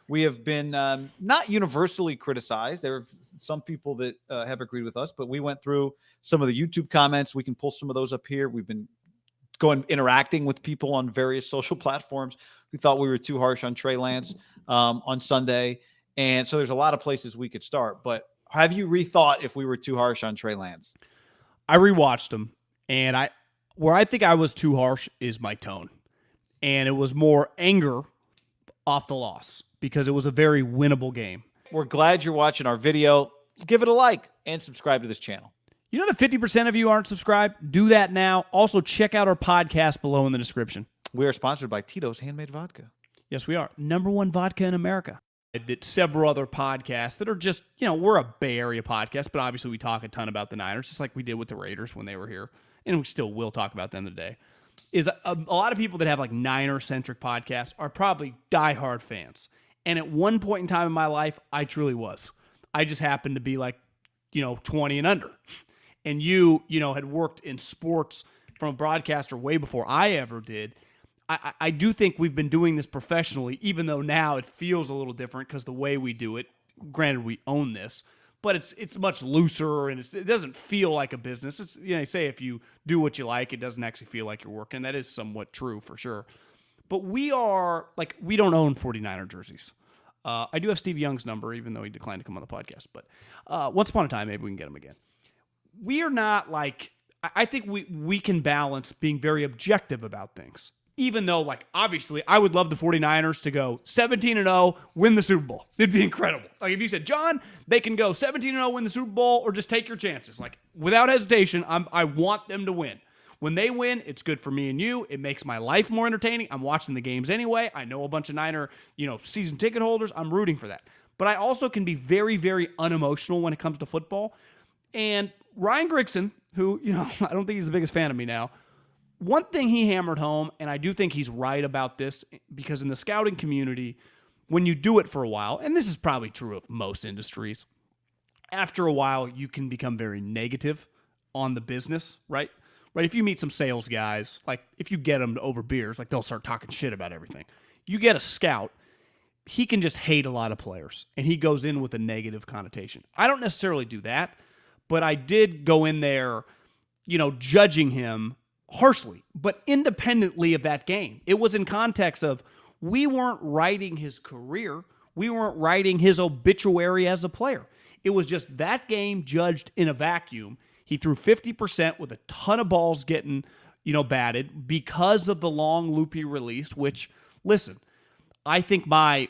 We have been not universally criticized. There are some people that have agreed with us, but we went through some of the YouTube comments. We can pull some of those up here. We've been interacting with people on various social platforms who thought we were too harsh on Trey Lance on Sunday. And so there's a lot of places we could start. But have you rethought if we were too harsh on Trey Lance? I rewatched them, and where I think I was too harsh is my tone. And it was more anger off the loss because it was a very winnable game. We're glad you're watching our video. Give it a like and subscribe to this channel. You know that 50% of you aren't subscribed? Do that now. Also, check out our podcast below in the description. We are sponsored by Tito's Handmade Vodka. Yes, we are. #1 vodka in America. I did several other podcasts that are just, we're a Bay Area podcast, but obviously we talk a ton about the Niners, just like we did with the Raiders when they were here, and we still will talk about them today. Is a lot of people that have like Niner-centric podcasts are probably diehard fans. And at one point in time in my life, I truly was. I just happened to be like, 20 and under. And you had worked in sports from a broadcaster way before I ever did. I do think we've been doing this professionally, even though now it feels a little different because the way we do it, granted we own this, but it's much looser and it doesn't feel like a business. It's they say if you do what you like, it doesn't actually feel like you're working. That is somewhat true for sure. But we don't own 49er jerseys. I do have Steve Young's number, even though he declined to come on the podcast. But once upon a time, maybe we can get him again. We are not I think we can balance being very objective about things. Even though, obviously, I would love the 49ers to go 17-0, win the Super Bowl. It'd be incredible. If you said, John, they can go 17-0, win the Super Bowl, or just take your chances. Without hesitation, I want them to win. When they win, it's good for me and you. It makes my life more entertaining. I'm watching the games anyway. I know a bunch of Niner, season ticket holders. I'm rooting for that. But I also can be very, very unemotional when it comes to football. And Ryan Grigson, who, I don't think he's the biggest fan of me now, one thing he hammered home, and I do think he's right about this, because in the scouting community, when you do it for a while, and this is probably true of most industries, after a while, you can become very negative on the business, right? Right? If you meet some sales guys, if you get them to over beers, they'll start talking shit about everything. You get a scout, he can just hate a lot of players, and he goes in with a negative connotation. I don't necessarily do that, but I did go in there, judging him harshly, but independently of that game. It was in context of we weren't writing his career. We weren't writing his obituary as a player. It was just that game judged in a vacuum. He threw 50% with a ton of balls getting, batted because of the long loopy release, which, listen, I think my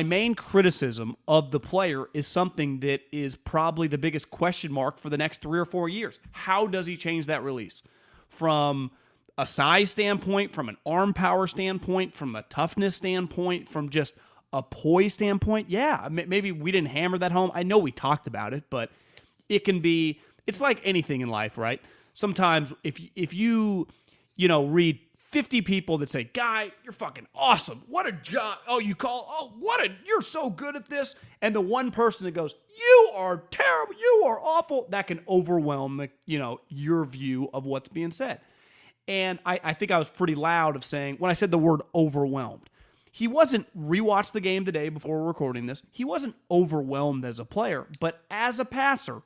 main criticism of the player is something that is probably the biggest question mark for the next 3 or 4 years. How does he change that release? From a size standpoint, from an arm power standpoint, from a toughness standpoint, from just a poise standpoint, yeah, maybe we didn't hammer that home. I know we talked about it, but it's like anything in life, right? Sometimes if you read 50 people that say, "Guy, you're fucking awesome. What a job. You're so good at this." And the one person that goes, "You are terrible. You are awful." That can overwhelm your view of what's being said. And I think I was pretty loud of saying, when I said the word overwhelmed, he wasn't, rewatched the game today before we're recording this, he wasn't overwhelmed as a player, but as a passer,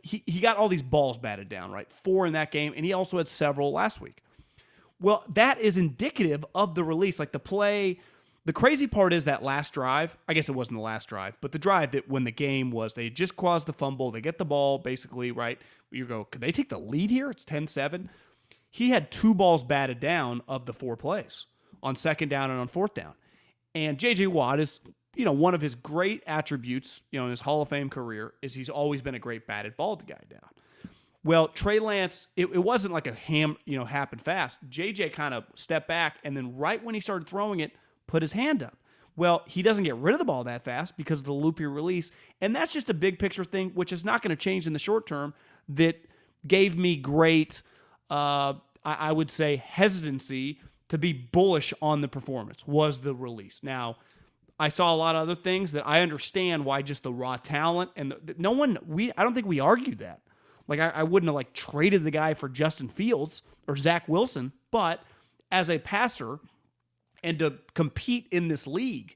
he got all these balls batted down, right? 4 in that game, and he also had several last week. Well, that is indicative of the release. The play, the crazy part is that last drive, I guess it wasn't the last drive, but the drive that when the game was, they just caused the fumble, they get the ball basically, right? You go, could they take the lead here? It's 10-7. He had 2 balls batted down of the 4 plays on 2nd down and on 4th down. And J.J. Watt is, one of his great attributes, in his Hall of Fame career is he's always been a great batted ball guy down. Well, Trey Lance, it wasn't like a happened fast. JJ kind of stepped back, and then right when he started throwing it, put his hand up. Well, he doesn't get rid of the ball that fast because of the loopy release, and that's just a big picture thing, which is not going to change in the short term, that gave me great, I would say, hesitancy to be bullish on the performance, was the release. Now, I saw a lot of other things that I understand why just the raw talent, and I don't think we argued that. I wouldn't have traded the guy for Justin Fields or Zach Wilson, but as a passer and to compete in this league,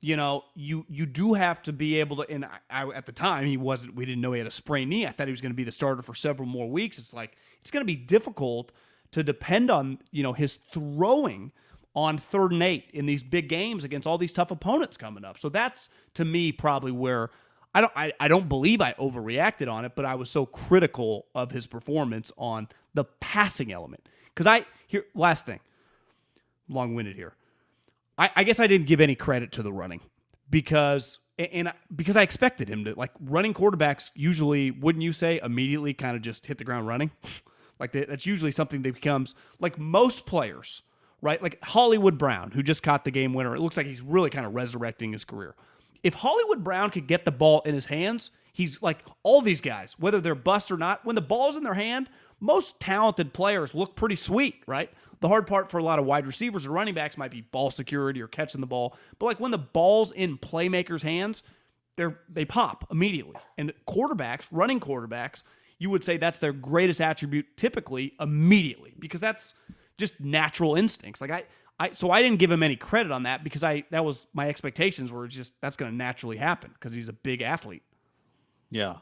you do have to be able to, and I at the time we didn't know he had a sprained knee. I thought he was going to be the starter for several more weeks. It's like, it's going to be difficult to depend on, his throwing on 3rd and 8 in these big games against all these tough opponents coming up. So that's, to me, probably where I don't believe I overreacted on it, but I was so critical of his performance on the passing element. Because last thing, long-winded here. I guess I didn't give any credit to the running because I expected him to, like, running quarterbacks usually, wouldn't you say, immediately kind of just hit the ground running? Like, that's usually something that becomes, like, most players, right? Like Hollywood Brown, who just caught the game winner. It looks like he's really kind of resurrecting his career. If Hollywood Brown could get the ball in his hands, he's like all these guys, whether they're bust or not, when the ball's in their hand, most talented players look pretty sweet, right? The hard part for a lot of wide receivers or running backs might be ball security or catching the ball. But like when the ball's in playmakers' hands, they pop immediately. And quarterbacks, running quarterbacks, you would say that's their greatest attribute typically immediately, because that's just natural instincts. Like so I didn't give him any credit on that because that was my expectations were just that's going to naturally happen because he's a big athlete. Yeah.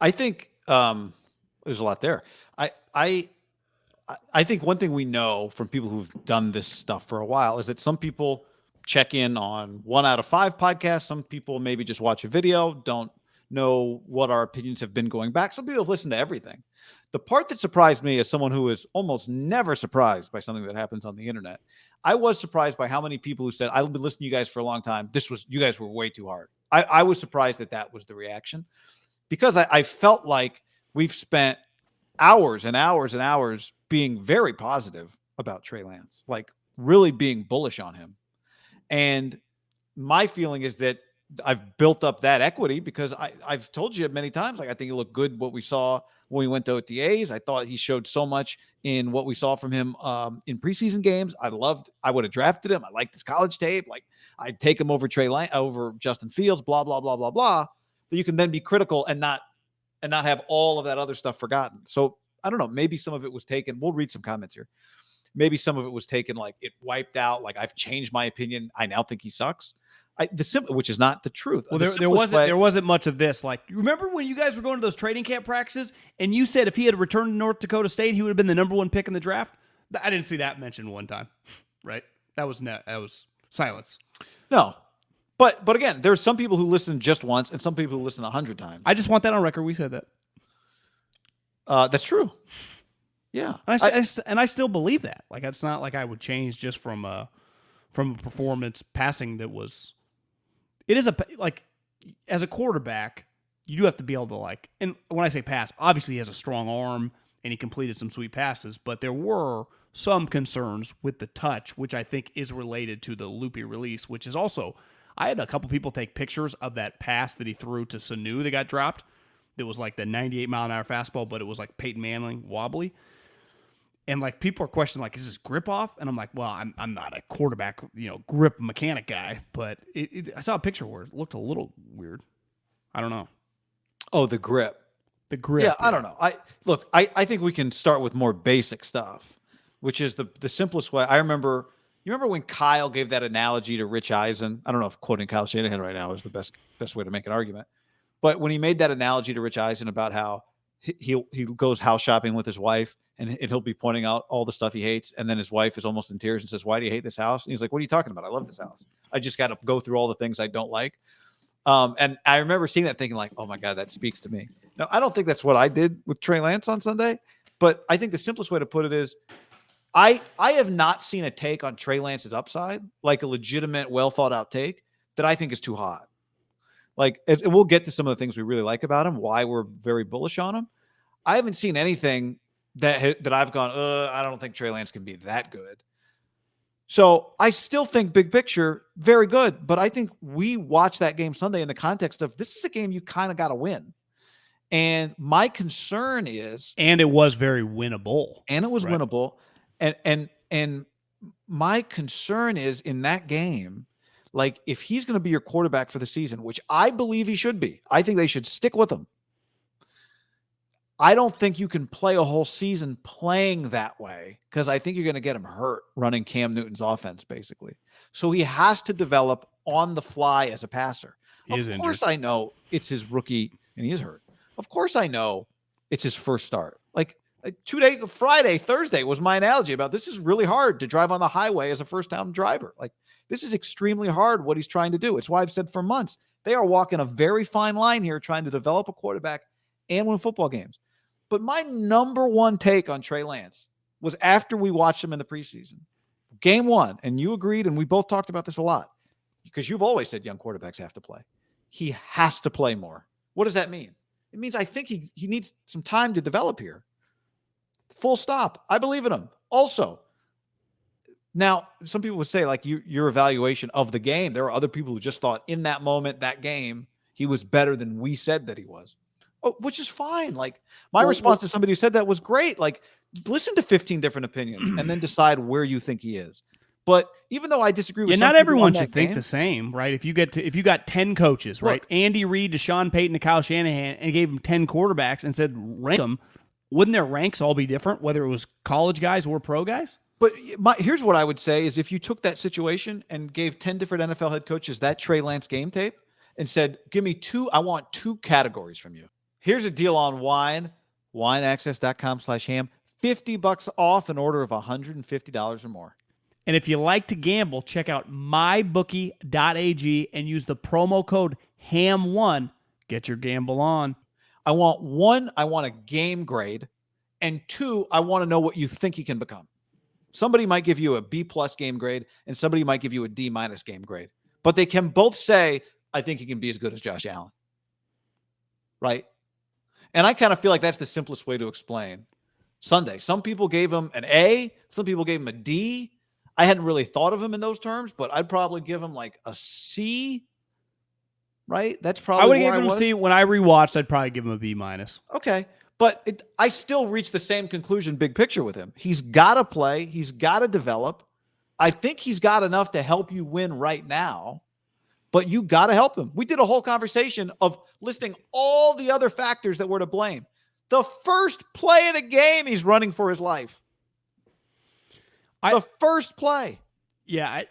I think there's a lot there. I think one thing we know from people who've done this stuff for a while is that some people check in on 1 out of 5 podcasts. Some people maybe just watch a video, don't know what our opinions have been going back. Some people have listened to everything. The part that surprised me as someone who is almost never surprised by something that happens on the internet, I was surprised by how many people who said, I've been listening to you guys for a long time. You guys were way too hard. I was surprised that was the reaction, because I felt like we've spent hours and hours and hours being very positive about Trey Lance, like really being bullish on him. And my feeling is that I've built up that equity because I've told you many times, like, I think he looked good what we saw when we went to OTAs. I thought he showed so much in what we saw from him in preseason games. I would have drafted him. I liked his college tape. Like, I'd take him over over Justin Fields, blah, blah, blah, blah, blah. That you can then be critical and not have all of that other stuff forgotten. So I don't know, maybe some of it was taken. We'll read some comments here. Maybe some of it was taken, like it wiped out. Like, I've changed my opinion. I now think he sucks. Which is not the truth. Well, there wasn't much of this. Like, remember when you guys were going to those training camp practices and you said if he had returned to North Dakota State, he would have been the number 1 pick in the draft? I didn't see that mentioned one time, right? That was silence. No, but again, there's some people who listen just once and some people who listen 100 times. I just want that on record. We said that. That's true. Yeah, and I still believe that. Like, it's not like I would change just from a performance passing that was. It is as a quarterback, you do have to be able to, like, and when I say pass, obviously he has a strong arm and he completed some sweet passes, but there were some concerns with the touch, which I think is related to the loopy release, which is also, I had a couple people take pictures of that pass that he threw to Sanu that got dropped. That was like the 98-mile-an-hour fastball, but it was like Peyton Manning wobbly. And like people are questioning, like, is this grip off? And I'm like, well, I'm not a quarterback, grip mechanic guy, but I saw a picture where it looked a little weird. I don't know. Oh, the grip. The grip. Yeah, I don't know. I think we can start with more basic stuff, which is the simplest way. You remember when Kyle gave that analogy to Rich Eisen? I don't know if quoting Kyle Shanahan right now is the best way to make an argument. But when he made that analogy to Rich Eisen about how he goes house shopping with his wife and he'll be pointing out all the stuff he hates, and then his wife is almost in tears and says, "Why do you hate this house?" And he's like, "What are you talking about? I love this house. I just got to go through all the things I don't like." And I remember seeing that thinking like, "Oh my God, that speaks to me." Now, I don't think that's what I did with Trey Lance on Sunday, but I think the simplest way to put it is I have not seen a take on Trey Lance's upside, like a legitimate, well thought out take, that I think is too hot. Like, we'll get to some of the things we really like about him, why we're very bullish on him. I haven't seen anything that I've gone, I don't think Trey Lance can be that good. So I still think big picture, very good. But I think we watched that game Sunday in the context of this is a game you kind of got to win. And my concern is, and it was very winnable. And it was right. Winnable. And my concern is in that game, like, if he's going to be your quarterback for the season, which I believe he should be, I think they should stick with him. I don't think you can play a whole season playing that way because I think you're going to get him hurt running Cam Newton's offense, basically. So he has to develop on the fly as a passer. He is Of injured. course I know it's his rookie and he is hurt. Of course I know it's his first start. Like 2 days, Friday, Thursday was my analogy about this is really hard to drive on the highway as a first-time driver. Like this is extremely hard what he's trying to do. It's why I've said for months, they are walking a very fine line here trying to develop a quarterback and win football games. But my number one take on Trey Lance was after we watched him in the preseason. Game one, and you agreed, and we both talked about this a lot, because you've always said young quarterbacks have to play. He has to play more. What does that mean? It means I think he needs some time to develop here. Full stop. I believe in him. Also, now, some people would say, like, your evaluation of the game, there are other people who just thought in that moment, that game, he was better than we said that he was. Oh, which is fine. Like, my response to somebody who said that was great. Like, listen to 15 different opinions and then decide where you think he is. But even though I disagree with some not people everyone on should that think game, the same, right? If you got 10 coaches, right? Andy Reid to Sean Payton to Kyle Shanahan, and gave them 10 quarterbacks and said rank them, wouldn't their ranks all be different, whether it was college guys or pro guys? But here's what I would say is if you took that situation and gave 10 different NFL head coaches that Trey Lance game tape and said, give me I want 2 categories from you. Here's a deal on wine, wineaccess.com/ham, $50 off an order of $150 or more. And if you like to gamble, check out mybookie.ag and use the promo code HAM1. Get your gamble on. I want a game grade, and 2, I want to know what you think he can become. Somebody might give you a B+ game grade, and somebody might give you a D- game grade. But they can both say, I think he can be as good as Josh Allen. Right? And I kind of feel like that's the simplest way to explain Sunday. Some people gave him an A. Some people gave him a D. I hadn't really thought of him in those terms, but I'd probably give him like a C. Right? That's probably I would where give him was. a C. When I rewatched, I'd probably give him a B-. Okay. But I still reach the same conclusion, big picture with him. He's got to play. He's got to develop. I think he's got enough to help you win right now, but you got to help him. We did a whole conversation of listing all the other factors that were to blame. The first play of the game, he's running for his life. The first play. Yeah.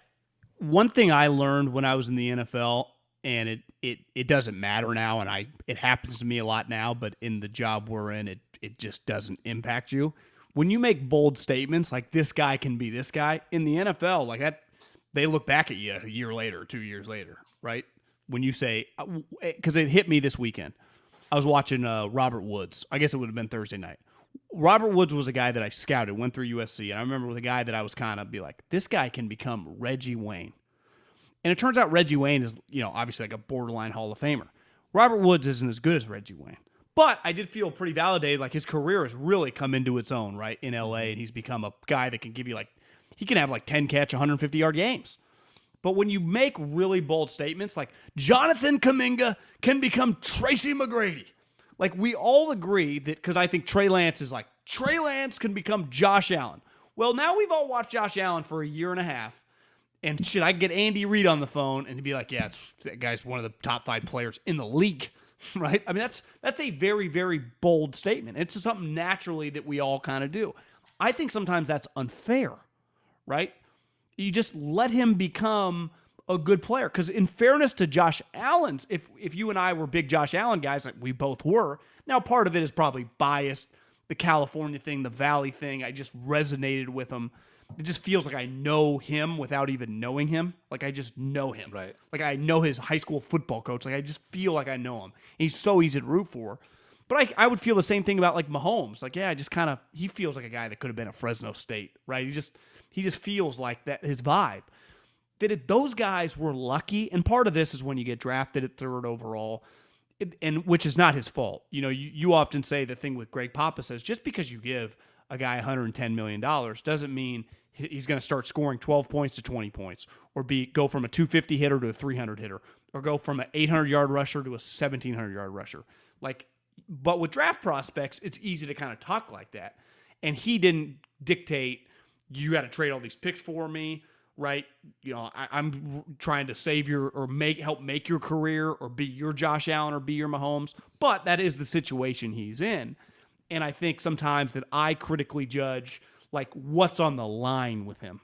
One thing I learned when I was in the NFL, and it doesn't matter now, and it happens to me a lot now, but in the job we're in, it just doesn't impact you. When you make bold statements like this guy can be this guy in the NFL, like that, they look back at you a year later, 2 years later, right? When you say, because it hit me this weekend. I was watching Robert Woods. I guess it would have been Thursday night. Robert Woods was a guy that I scouted, went through USC, and I remember with a guy that I was kind of be like, this guy can become Reggie Wayne. And it turns out Reggie Wayne is, obviously like a borderline Hall of Famer. Robert Woods isn't as good as Reggie Wayne. But I did feel pretty validated, like his career has really come into its own, right, in LA, and he's become a guy that can give you he can have 10 catch, 150-yard games. But when you make really bold statements like Jonathan Kuminga can become Tracy McGrady, we all agree that, because I think Trey Lance is Trey Lance can become Josh Allen. Well, now we've all watched Josh Allen for a year and a half. And should I get Andy Reid on the phone and he'd be like, yeah, that guy's one of the top 5 players in the league, right? I mean, that's a very, very bold statement. It's just something naturally that we all kind of do. I think sometimes that's unfair, right? You just let him become a good player. Because in fairness to Josh Allen's, if you and I were big Josh Allen guys, like we both were, now part of it is probably biased, the California thing, the Valley thing, I just resonated with him. It just feels like I know him without even knowing him. Like I just know him. Right. Like I know his high school football coach. Like I just feel like I know him. He's so easy to root for. But I would feel the same thing about Mahomes. I just kind of, he feels like a guy that could have been at Fresno State, right? He just feels like that, his vibe. Those guys were lucky, and part of this is when you get drafted at 3rd overall, and which is not his fault. You often say the thing with Greg Papa says, just because you give a guy $110 million doesn't mean he's going to start scoring 12 points to 20 points, or go from a 250 hitter to a 300 hitter, or go from an 800-yard rusher to a 1,700-yard rusher. But with draft prospects, it's easy to kind of talk like that. And he didn't dictate, you got to trade all these picks for me, right? I'm trying to save help make your career, or be your Josh Allen, or be your Mahomes. But that is the situation he's in. And I think sometimes that I critically judge what's on the line with him,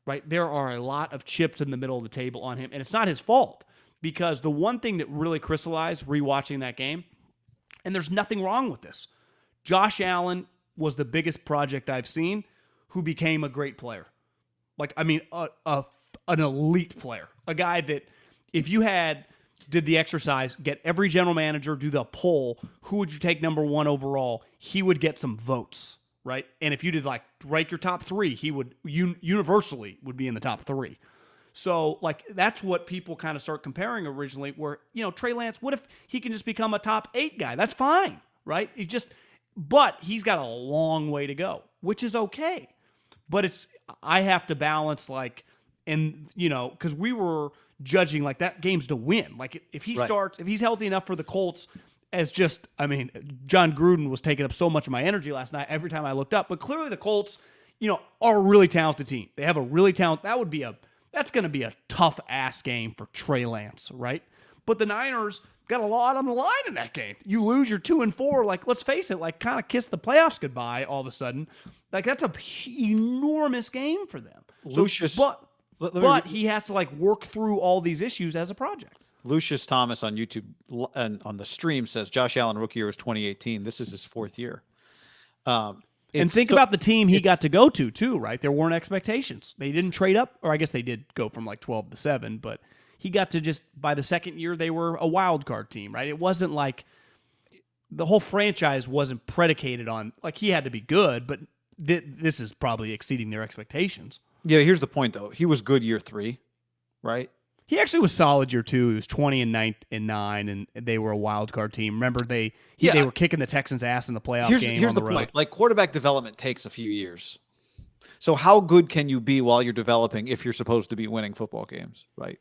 right? There are a lot of chips in the middle of the table on him, and it's not his fault because the one thing that really crystallized rewatching that game, and there's nothing wrong with this, Josh Allen was the biggest project I've seen who became a great player. Like, I mean, an elite player, a guy that if you did the exercise, get every general manager, do the poll, who would you take number 1 overall? He would get some votes, right? And if you did like rank your top 3, he would universally would be in the top 3. So like that's what people kind of start comparing originally where, Trey Lance, what if he can just become a top 8 guy? That's fine, right? But he's got a long way to go, which is okay. But I have to balance because we were judging like that game's to win. Like if he starts, if he's healthy enough for the Colts John Gruden was taking up so much of my energy last night every time I looked up, but clearly the Colts, are a really talented team. They have a really talented, that's going to be a tough ass game for Trey Lance, right? But the Niners got a lot on the line in that game. You lose your 2-4, like let's face it, like kind of kiss the playoffs goodbye all of a sudden. Like that's a enormous game for them. Lucius, but he has to like work through all these issues as a project. Lucius Thomas on YouTube and on the stream says Josh Allen rookie year was 2018. This is his 4th year. And think about the team he got to go to too, right? There weren't expectations. They didn't trade up, or I guess they did go from like 12 to 7, but he got to by the second year, they were a wild card team, right? It wasn't like the whole franchise wasn't predicated on, like he had to be good, but this is probably exceeding their expectations. Yeah, here's the point though. He was good year 3, right? He actually was solid year 2. He was 20-9, and they were a wild card team. Remember they were kicking the Texans' ass in the playoff game. Here's the point. Like quarterback development takes a few years. So how good can you be while you're developing if you're supposed to be winning football games, right?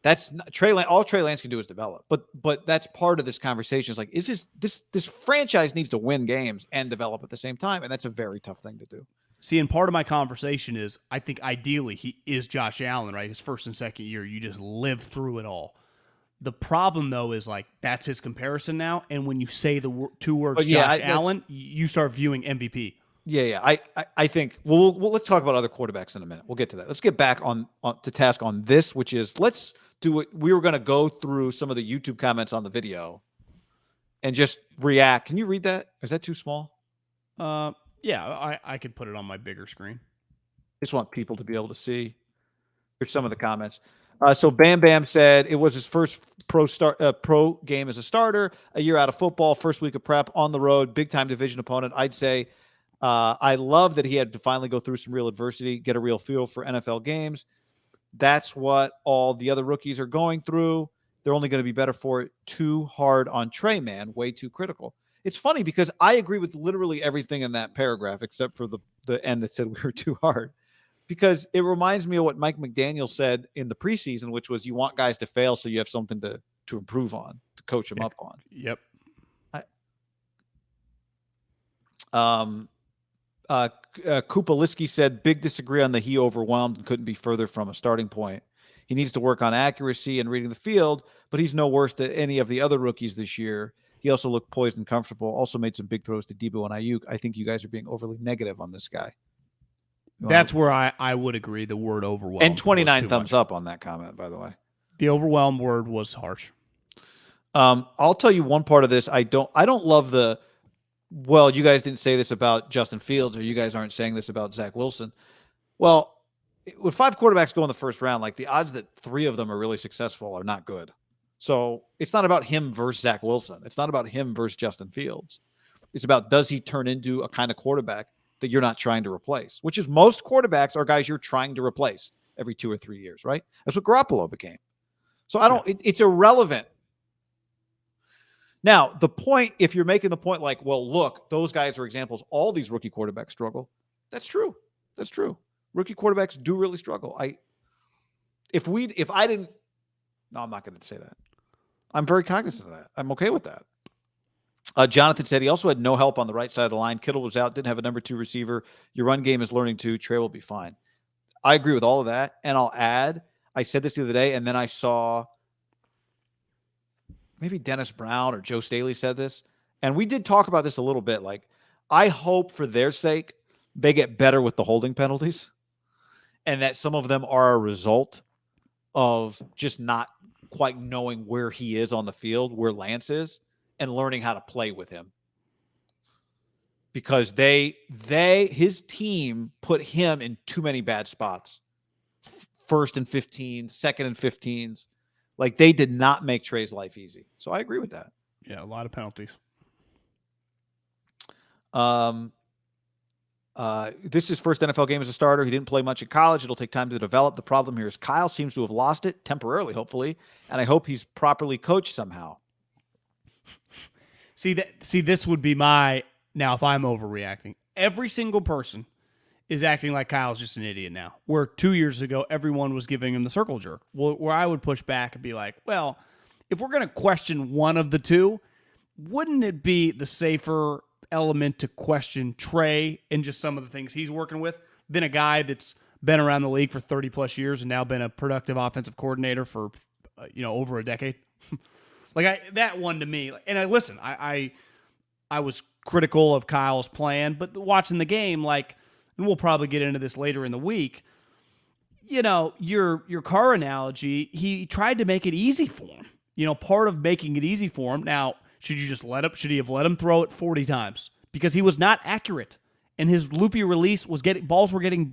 That's not, Trey Lance. All Trey Lance can do is develop, but that's part of this conversation. Is like, is this franchise needs to win games and develop at the same time, and that's a very tough thing to do. See, and part of my conversation is I think ideally he is Josh Allen, right? His first and second year, you just live through it all. The problem, though, is like that's his comparison now. And when you say the 2 words Josh Allen, you start viewing MVP. Yeah. I think well, let's talk about other quarterbacks in a minute. We'll get to that. Let's get back on to task on this, which is let's do it. We were going to go through some of the YouTube comments on the video and just react. Can you read that? Is that too small? Yeah, I could put it on my bigger screen. I just want people to be able to see. Here's some of the comments. So Bam Bam said it was his first pro game as a starter, a year out of football, first week of prep, on the road, big-time division opponent. I'd say I love that he had to finally go through some real adversity, get a real feel for NFL games. That's what all the other rookies are going through. They're only going to be better for it. Too hard on Trey, man. Way too critical. It's funny because I agree with literally everything in that paragraph except for the end that said we were too hard, because it reminds me of what Mike McDaniel said in the preseason, which was you want guys to fail so you have something to improve on, to coach them up on. Yep. Kupaliski said, big disagree on the he overwhelmed and couldn't be further from a starting point. He needs to work on accuracy and reading the field, but he's no worse than any of the other rookies this year. He also looked poised and comfortable, also made some big throws to Debo and Ayuk. I think you guys are being overly negative on this guy. That's where I would agree. The word overwhelmed. And 29 thumbs up on that comment, by the way. The overwhelmed word was harsh. I'll tell you one part of this. I don't love the, well, you guys didn't say this about Justin Fields, or you guys aren't saying this about Zach Wilson. Well, with 5 quarterbacks go in the first round, like the odds that 3 of them are really successful are not good. So it's not about him versus Zach Wilson. It's not about him versus Justin Fields. It's about, does he turn into a kind of quarterback that you're not trying to replace, which is most quarterbacks are guys you're trying to replace every 2 or 3 years, right? That's what Garoppolo became. So it's irrelevant. Now, the point, if you're making the point like, well, look, those guys are examples. All these rookie quarterbacks struggle. That's true. That's true. Rookie quarterbacks do really struggle. I'm not going to say that. I'm very cognizant of that. I'm okay with that. Jonathan said he also had no help on the right side of the line. Kittle was out, didn't have a number 2 receiver. Your run game is learning to. Trey will be fine. I agree with all of that. And I'll add, I said this the other day, and then I saw maybe Dennis Brown or Joe Staley said this. And we did talk about this a little bit. Like, I hope for their sake, they get better with the holding penalties. and that some of them are a result of just not quite knowing where he is on the field, where Lance is, and learning how to play with him. Because his team put him in too many bad spots. First and 15, second and 15s. Like, they did not make Trey's life easy. So I agree with that. Yeah, a lot of penalties. This is his first NFL game as a starter. He didn't play much in college. It'll take time to develop. The problem here is Kyle seems to have lost it temporarily, hopefully, and I hope he's properly coached somehow. See, this would be my... Now, if I'm overreacting, every single person is acting like Kyle's just an idiot now. Where 2 years ago, everyone was giving him the circle jerk. Well, where I would push back and be like, well, if we're going to question one of the two, wouldn't it be the safer element to question Trey and just some of the things he's working with than a guy that's been around the league for 30 plus years and now been a productive offensive coordinator for over a decade? That one to me. And I was critical of Kyle's plan, but watching the game, and we'll probably get into this later in the week, your car analogy, he tried to make it easy for him. Part of making it easy for him. Now, should he have let him throw it 40 times? Because he was not accurate. And his loopy release balls were getting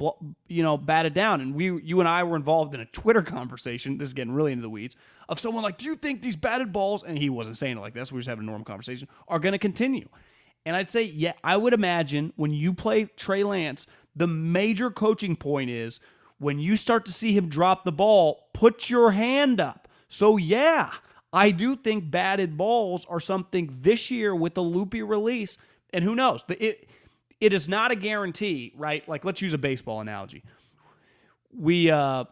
batted down. And you and I were involved in a Twitter conversation, this is getting really into the weeds, of someone like, do you think these batted balls, and he wasn't saying it like this, we were just having a normal conversation, are going to continue? And I'd say, yeah, I would imagine when you play Trey Lance, the major coaching point is when you start to see him drop the ball, put your hand up. So, yeah, I do think batted balls are something this year with the loopy release. And who knows? It is not a guarantee, right? Like, let's use a baseball analogy. When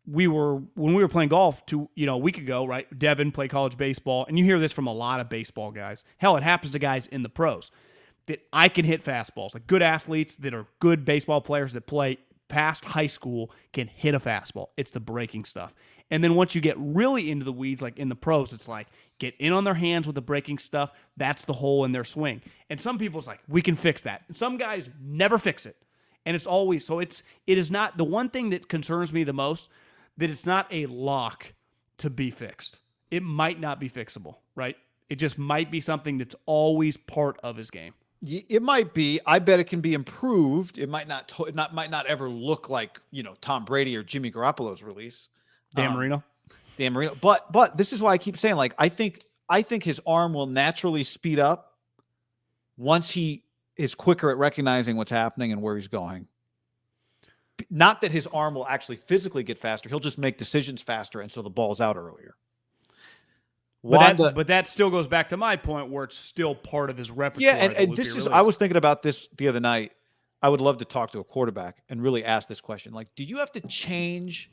we were playing golf a week ago, right? Devin played college baseball, and you hear this from a lot of baseball guys. Hell, it happens to guys in the pros that I can hit fastballs. Like, good athletes that are good baseball players that play past high school can hit a fastball. It's the breaking stuff. And then once you get really into the weeds, like in the pros, it's like get in on their hands with the breaking stuff. That's the hole in their swing. And some people, it's like, we can fix that. And some guys never fix it. And it's always, so it is not, the one thing that concerns me the most, that it's not a lock to be fixed. It might not be fixable, right? It just might be something that's always part of his game. It might be. I bet it can be improved. It might not ever look like, Tom Brady or Jimmy Garoppolo's release. Dan Marino. But this is why I keep saying, like, I think his arm will naturally speed up once he is quicker at recognizing what's happening and where he's going. Not that his arm will actually physically get faster. He'll just make decisions faster, and so the ball's out earlier. But that still goes back to my point where it's still part of his repertoire. Yeah, and this is, I was thinking about this the other night. I would love to talk to a quarterback and really ask this question. Like, do you have to change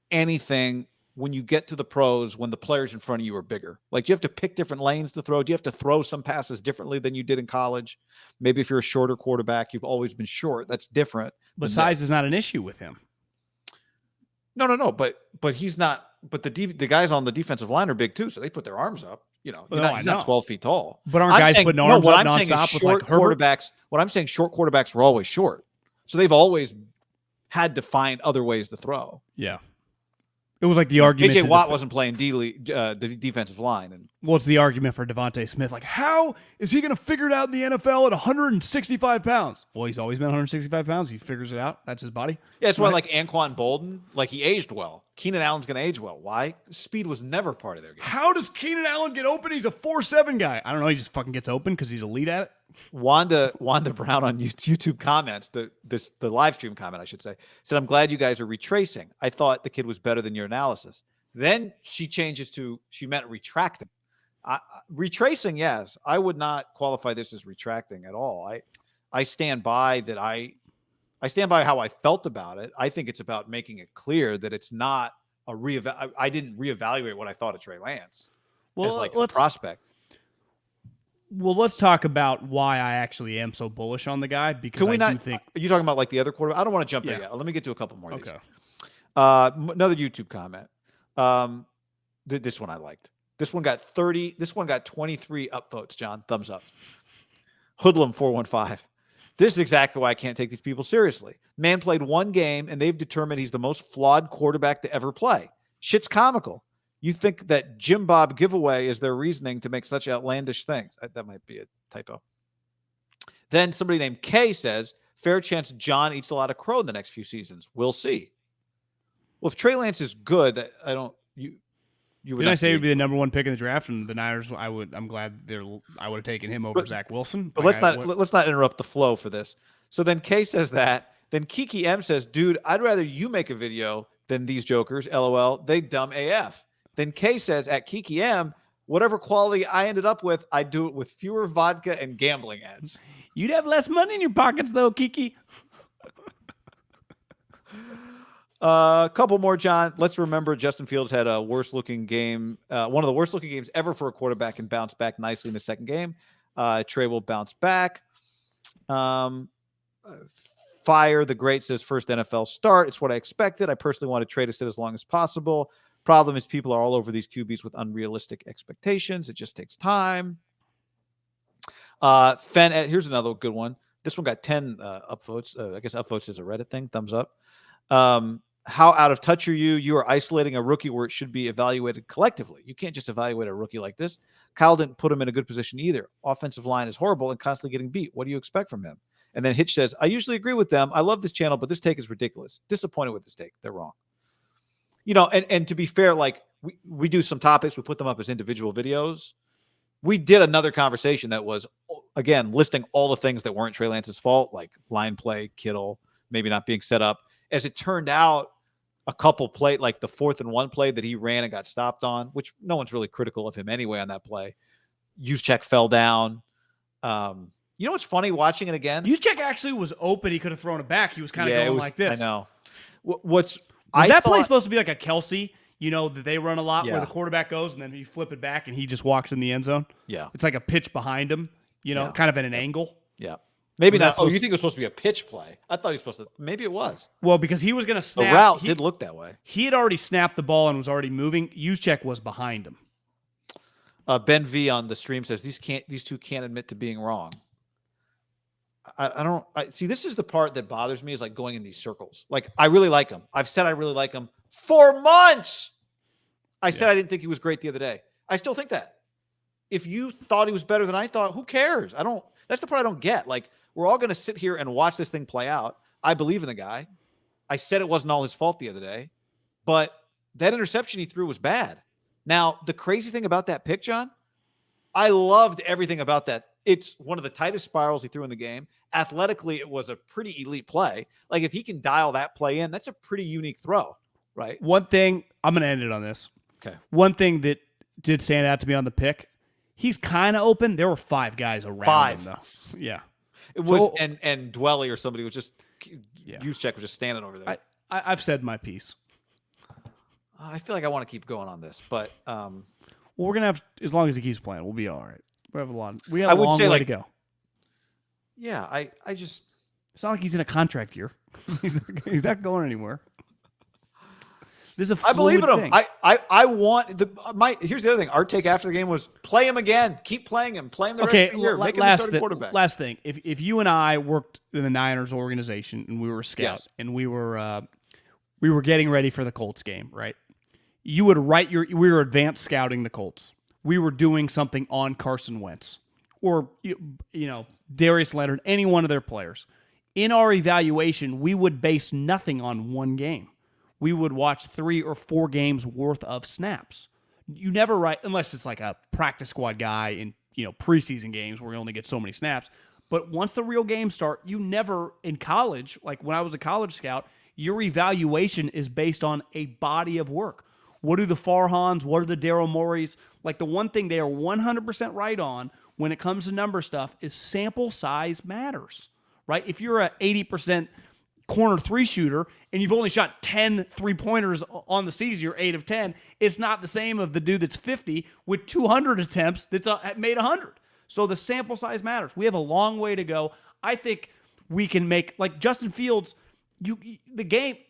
anything when you get to the pros when the players in front of you are bigger? Like, do you have to pick different lanes to throw? Do you have to throw some passes differently than you did in college? Maybe if you're a shorter quarterback, you've always been short. That's different. But size is not an issue with him. No. But he's not. But the guys on the defensive line are big too, so they put their arms up. He's not 12 feet tall. But aren't guys putting arms up nonstop with like Herbert? What I'm saying, short quarterbacks were always short, so they've always had to find other ways to throw. Yeah. It was like the argument. AJ Watt wasn't playing the defensive line, and it's the argument for Devontae Smith. Like, how is he going to figure it out in the NFL at 165 pounds? Well, he's always been 165 pounds. He figures it out. That's his body. Yeah, that's why, like Anquan Bolden, like he aged well. Keenan Allen's going to age well. Why? Speed was never part of their game. How does Keenan Allen get open? He's a 4'7" guy. I don't know. He just fucking gets open because he's elite at it. Wanda Brown on YouTube comments, the live stream comment, I should say, said, "I'm glad you guys are retracing. I thought the kid was better than your analysis." Then she changes to, she meant retracting. Retracing, yes. I would not qualify this as retracting at all. I stand by that. I stand by how I felt about it. I think it's about making it clear that it's not a I didn't reevaluate what I thought of Trey Lance as like a prospect. Well, let's talk about why I actually am so bullish on the guy, because do think... Are you talking about like the other quarterback? I don't want to jump there yet. Let me get to a couple more of these. Okay. Another YouTube comment. This one I liked. This one got 23 upvotes, John. Thumbs up. Hoodlum 415. This is exactly why I can't take these people seriously. Man played one game, and they've determined he's the most flawed quarterback to ever play. Shit's comical. You think that Jim Bob giveaway is their reasoning to make such outlandish things. That might be a typo. Then somebody named K says, fair chance John eats a lot of crow in the next few seasons. We'll see. Well, if Trey Lance is good, I don't. You would. Didn't I say he would be the number one pick in the draft, and the Niners? I'm glad I would have taken him over Zach Wilson. But let's not interrupt the flow for this. So then K says that. Then Kiki M says, dude, I'd rather you make a video than these jokers. LOL. They dumb AF. Then K says at Kiki M, whatever quality I ended up with, I do it with fewer vodka and gambling ads. You'd have less money in your pockets, though, Kiki. A couple more, John. Let's remember Justin Fields had a worst-looking game, one of the worst-looking games ever for a quarterback, and bounced back nicely in the second game. Trey will bounce back. Fire the Great says first NFL start. It's what I expected. I personally want to Trey to sit as long as possible. Problem is people are all over these QBs with unrealistic expectations. It just takes time. Here's another good one. This one got 10 upvotes. I guess upvotes is a Reddit thing. Thumbs up. How out of touch are you? You are isolating a rookie where it should be evaluated collectively. You can't just evaluate a rookie like this. Kyle didn't put him in a good position either. Offensive line is horrible and constantly getting beat. What do you expect from him? And then Hitch says, I usually agree with them. I love this channel, but this take is ridiculous. Disappointed with this take. They're wrong. And to be fair, like we do some topics, we put them up as individual videos. We did another conversation that was, again, listing all the things that weren't Trey Lance's fault, like line play, Kittle, maybe not being set up. As it turned out, a couple play, like the 4th and 1 play that he ran and got stopped on, which no one's really critical of him anyway on that play. Juszczyk fell down. You know what's funny watching it again? Juszczyk actually was open. He could have thrown it back. He was kind of going like this. I know. That play supposed to be like a Kelsey, that they run a lot where the quarterback goes and then you flip it back and he just walks in the end zone? Yeah. It's like a pitch behind him, kind of at an angle. Yeah. Maybe not. You think it was supposed to be a pitch play? I thought he was supposed to. Maybe it was. Well, because he was going to snap. The route did look that way. He had already snapped the ball and was already moving. Juszczyk was behind him. Ben V on the stream says these two can't admit to being wrong. I see. This is the part that bothers me is like going in these circles. Like I really like him. I've said I really like him for months. I said I didn't think he was great the other day. I still think that. If you thought he was better than I thought, who cares? That's the part I don't get. Like we're all going to sit here and watch this thing play out. I believe in the guy. I said it wasn't all his fault the other day, but that interception he threw was bad. Now, the crazy thing about that pick, John, I loved everything about that. It's one of the tightest spirals he threw in the game. Athletically, it was a pretty elite play. Like if he can dial that play in, that's a pretty unique throw, right? One thing, I'm going to end it on this. Okay. One thing that did stand out to me on the pick, he's kind of open. There were 5 guys around him, though. Yeah. It was, and Dwelly or somebody was just, Juszczyk was just standing over there. I've said my piece. I feel like I want to keep going on this, but well, we're gonna have as long as he keeps playing, we'll be all right. We have a long way to go. Yeah, I just it's not like he's in a contract year. he's not going anywhere. This is a I believe in him. Thing. I want here's the other thing. Our take after the game was play him again. Keep playing him. Play him the rest of the year. Make him the starting quarterback. Last thing. If you and I worked in the Niners organization and we were scouts and we were getting ready for the Colts game, right? You would write we were advanced scouting the Colts. We were doing something on Carson Wentz or Darius Leonard, any one of their players. In our evaluation, we would base nothing on one game. We would watch 3 or 4 games worth of snaps. You never write, unless it's like a practice squad guy in preseason games where you only get so many snaps. But once the real games start, you never, in college, like when I was a college scout, your evaluation is based on a body of work. What do the Farhans, what are the Daryl Morey's? Like the one thing they are 100% right on when it comes to number stuff is sample size matters, right? If you're an 80% corner 3 shooter and you've only shot 10 3-pointers on the season, you're 8 of 10, it's not the same of the dude that's 50 with 200 attempts that's made 100. So the sample size matters. We have a long way to go. I think we can make, like Justin Fields,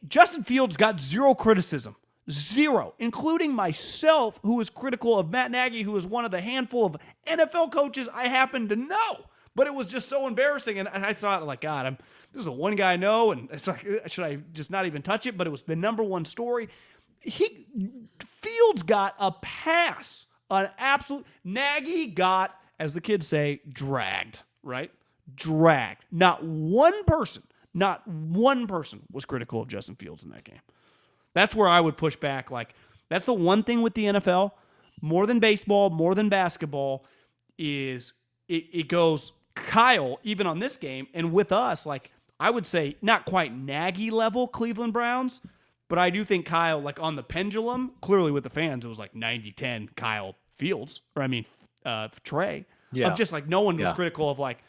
Justin Fields got 0 criticism. 0, including myself, who was critical of Matt Nagy, who is one of the handful of NFL coaches I happen to know. But it was just so embarrassing, and I thought, like, God, this is the one guy I know, and it's like, should I just not even touch it? But it was the number one story. Fields got a pass, an absolute. Nagy got, as the kids say, dragged, right? Dragged. Not one person was critical of Justin Fields in that game. That's where I would push back. Like, that's the one thing with the NFL, more than baseball, more than basketball, is it goes Kyle, even on this game, and with us, like, I would say not quite Nagy level Cleveland Browns, but I do think Kyle, like, on the pendulum, clearly with the fans, it was like 90-10 Kyle Fields, Trey. Yeah. Of just, like, no one was critical of, like,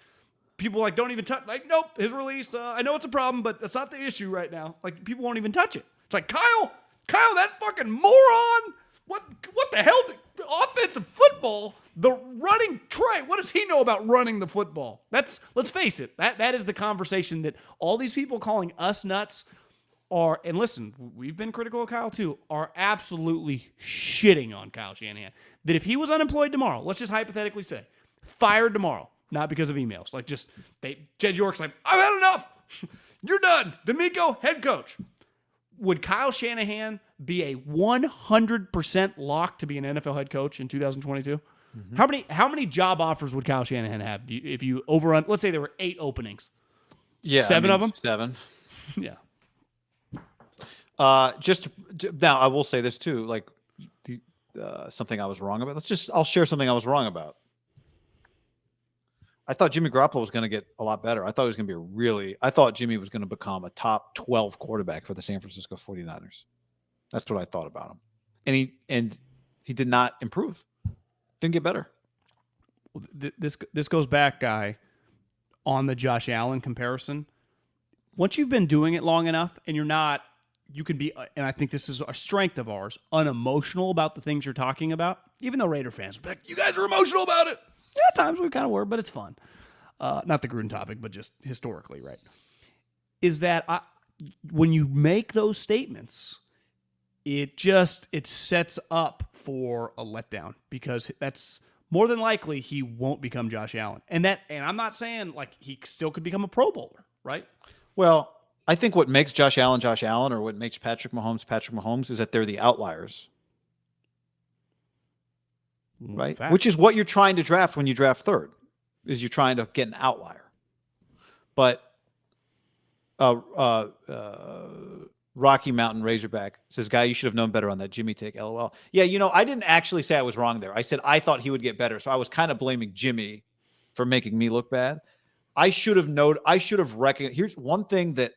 people, like, don't even touch, like, nope, his release, I know it's a problem, but that's not the issue right now. Like, people won't even touch it. It's like, Kyle, that fucking moron, what the hell, offensive football, the running Trey, what does he know about running the football? Let's face it, that is the conversation that all these people calling us nuts are, and listen, we've been critical of Kyle too, are absolutely shitting on Kyle Shanahan. That if he was unemployed tomorrow, let's just hypothetically say, fired tomorrow, not because of emails, like just, Jed York's like, I've had enough, you're done, D'Amico, head coach. Would Kyle Shanahan be a 100% lock to be an NFL head coach in 2022? Mm-hmm. How many job offers would Kyle Shanahan have if you overrun? Let's say there were 8 openings. Yeah, seven of them. 7. Yeah. Just now, I will say this too. Like something I was wrong about. I'll share something I was wrong about. I thought Jimmy Garoppolo was going to get a lot better. I thought he was going to be I thought Jimmy was going to become a top 12 quarterback for the San Francisco 49ers. That's what I thought about him. And he did not improve. Didn't get better. Well, this goes back, Guy, on the Josh Allen comparison. Once you've been doing it long enough and you can be, and I think this is a strength of ours, unemotional about the things you're talking about, even though Raider fans are like, you guys are emotional about it. Yeah, at times we kind of were, but it's fun. Not the Gruden topic, but just historically, right? Is that when you make those statements, it sets up for a letdown, because that's more than likely he won't become Josh Allen. And I'm not saying like he still could become a Pro Bowler, right? Well, I think what makes Josh Allen, or what makes Patrick Mahomes is that they're the outliers. Right? Fact. Which is what you're trying to draft when you draft third, is you're trying to get an outlier. But Rocky Mountain Razorback says, Guy, you should have known better on that Jimmy take, LOL. Yeah, I didn't actually say I was wrong there. I said I thought he would get better. So I was kind of blaming Jimmy for making me look bad. I should have recognized. Here's one thing that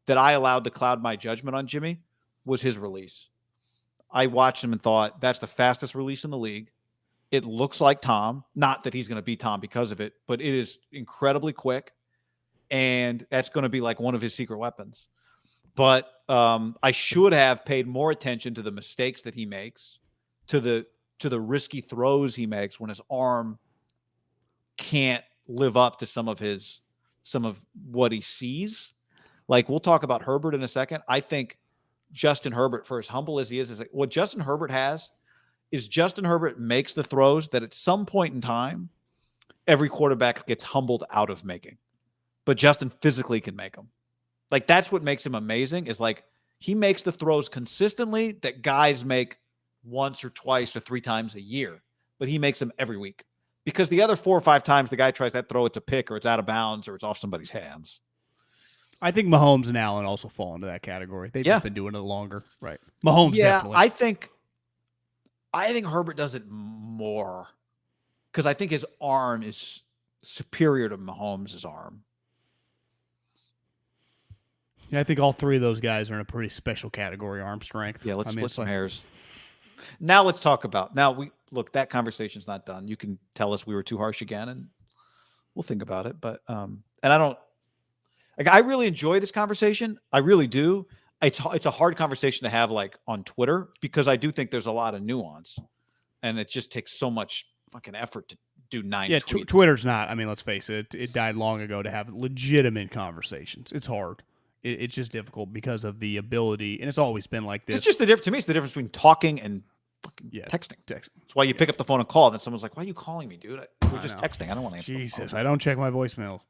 I allowed to cloud my judgment on Jimmy was his release. I watched him and thought, that's the fastest release in the league. It looks like Tom. Not that he's going to be Tom because of it, but it is incredibly quick. And that's going to be like one of his secret weapons. But I should have paid more attention to the mistakes that he makes, to the risky throws he makes when his arm can't live up to some of what he sees. Like, we'll talk about Herbert in a second. I think Justin Herbert, for as humble as he is like, what Justin Herbert has is Justin Herbert makes the throws that at some point in time, every quarterback gets humbled out of making. But Justin physically can make them. Like, that's what makes him amazing, is like he makes the throws consistently that guys make once or twice or 3 times a year, but he makes them every week. Because the other 4 or 5 times the guy tries that throw, it's a pick or it's out of bounds or it's off somebody's hands. I think Mahomes and Allen also fall into that category. They've just been doing it longer, right? Mahomes, definitely. I think Herbert does it more because I think his arm is superior to Mahomes' arm. Yeah, I think all 3 of those guys are in a pretty special category, arm strength. Yeah, let's split some hairs. Now let's talk about. That conversation's not done. You can tell us we were too harsh again, and we'll think about it. But and I don't. Like, I really enjoy this conversation. I really do. It's a hard conversation to have like on Twitter, because I do think there's a lot of nuance, and it just takes so much fucking effort to do 9 tweets. Yeah, Twitter's not. I mean, let's face it. It died long ago to have legitimate conversations. It's hard. It's just difficult because of the ability, and it's always been like this. It's just the difference. To me, it's the difference between talking and fucking Yeah, texting. text. That's why you pick up the phone and call. Then someone's like, "Why are you calling me, dude? We're I just know. texting. I don't want to answer." the Jesus, phone. I don't check my voicemails.